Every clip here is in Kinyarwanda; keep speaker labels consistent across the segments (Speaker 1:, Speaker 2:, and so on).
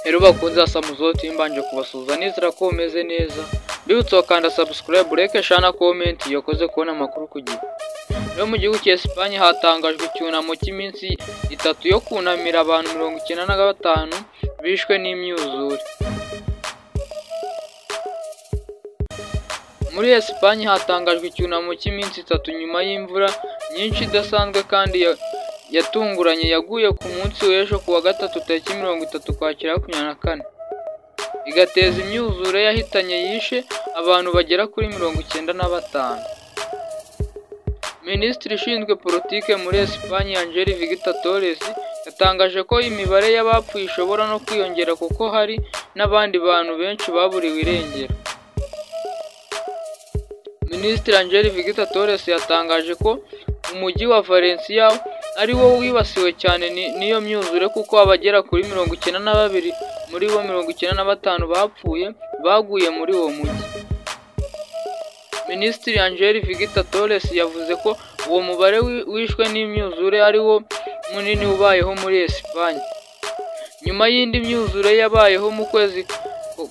Speaker 1: Rero bakunze Samuzo TV mbanje kubasuhuza nizera ko umeze neza. Bibutse wakanda subscribe, like, share na comment yakoze kubona amakuru ku gihe. Rero mu gihugu cya Espagne hatangajwe icyunamo cy'iminsi 3 yo kunamira abantu 95 bishwe n'imyuzure. Muri Espagne hatangajwe icyunamo cy'iminsi 3 nyuma y'imvura nyinshi idasanzwe kandi yatunguranye yaguye ku munsi w'ejo kuwa gatatu tariki 30 Ukwakira 2024 igateza imyuzure yahitanye yishe abantu bagera kuri 95. Minisitiri ushinzwe politike muri Espagne Angel Victor Torres yatangaje ko imibare y'abapfuye ishobora no kwiyongera kuko hari n'abandi bantu benshi baburiwe irengero. Minisitiri Angel Victor Torres yatangaje ko umujyi wa Valencia ari wo wibasiwe cyane niyo myuzure kuko abagera kuri 92 muri bo 95 bapfuye baguye muri uwo mujyi. Minisitiri Angel Victor Torres yavuze ko uwo mubare wishwe n'imyuzure ari wo munini ubayeho muri Espagne nyuma y'indi myuzure yabayeho mu kwezi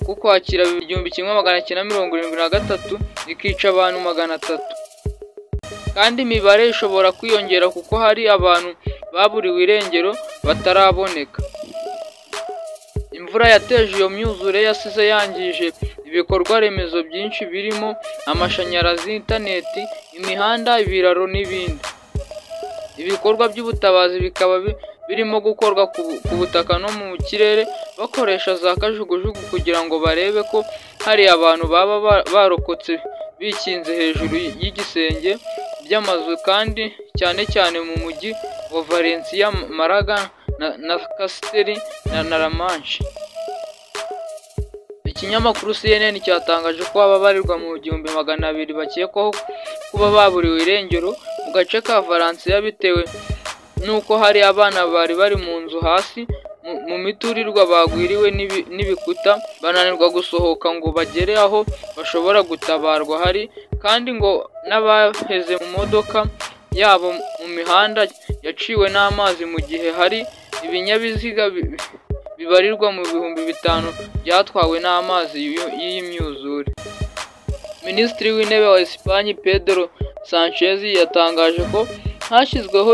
Speaker 1: Ukwakira 1973 ikica abantu 300. Kandi imibare ishobora kwiyongera kuko hari abantu baburiwe irengero bataraboneka. Imvura yateje iyo myuzure yasize yangije ibikorwa remezo byinshi birimo amashanyarazi, interneti, imihanda, ibiraro n'ibindi. Ibikorwa by'ubutabazi bikaba birimo gukorwa ku butaka no mu kirere bakoresha za kajugujugu kugira ngo barebe ko hari abantu baba barokotse bikinze hejuru y'igisenge by'amazu, kandi cyane cyane mu mujyi wa Valencia, Malaga na Castelli na La Mancha. Ikinyamakuru CNN cyatangaje ko ababarirwa mu 200 bakekwaho kuba baburiwe irengero mu gace ka Valencia bitewe nuko hari abana bari mu nzu hasi mu miturirwa bagwiriwe n'ibikuta bananirwa gusohoka ngo bagere aho bashobora gutabarwa. Hari kandi ngo n'abaheze mu modoka yabo mu mihanda yaciwe n'amazi mu gihe hari ibinyabiziga bibarirwa mu 5,000 byatwawe n'amazi y'imyuzure. Minisitiri w'intebe wa Espagne Pedro Sanchez yatangaje ko hashyizweho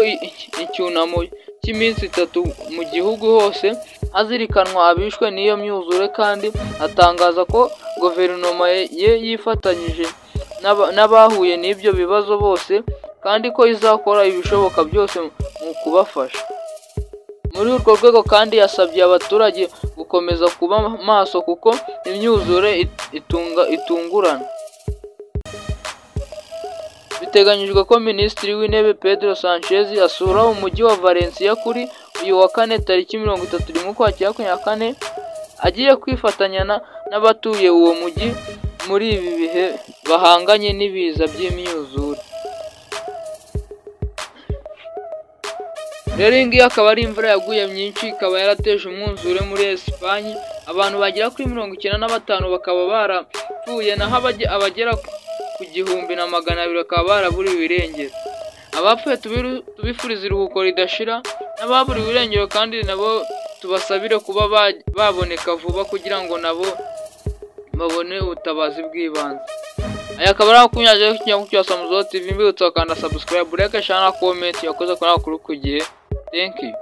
Speaker 1: icyunamo cy'iminsi 3 mu gihugu hose hazirikanwa abishwe n'iyo myuzure, kandi atangaza ko guverinoma ye yifatanyije n'abahuye n'ibyo bibazo bose kandi ko izakora ibishoboka byose mu kubafasha. Muri urwo rwego kandi yasabye abaturage gukomeza kuba maso kuko imyuzure itungurana. Biteganyijwe ko Minisitiri w'Intebe Pedro Sanchez asura umujyi wa Valencia kuri uyu wa kane tariki 31 Ukwakira 2024 agiye kwifatanya n'abatuye uwo mujyi muri ibi bihe bahanganye n'ibiza by'imyuzure. Rero ingi akaba ari imvura yaguye myinshi ikaba yarateje umwuzure muri Espagne, abantu bagera kuri 95 bakaba barapfuye naho abagera ku 1,200 bakaba baraburiwe irengero. Abapfuye tubifuriza iruhuko ridashira, n'ababuriwe irengero kandi nabo tubasabire kuba baboneka vuba kugira ngo nabo babone ubutabazi bw'ibanze. Aya akaba ari akunyaje y'ikinyamakuru cya Samuzo TV. Mbibutse wakanda subscribe, like, share na comment yakoze kuri amakuru ku gihe. Thank you.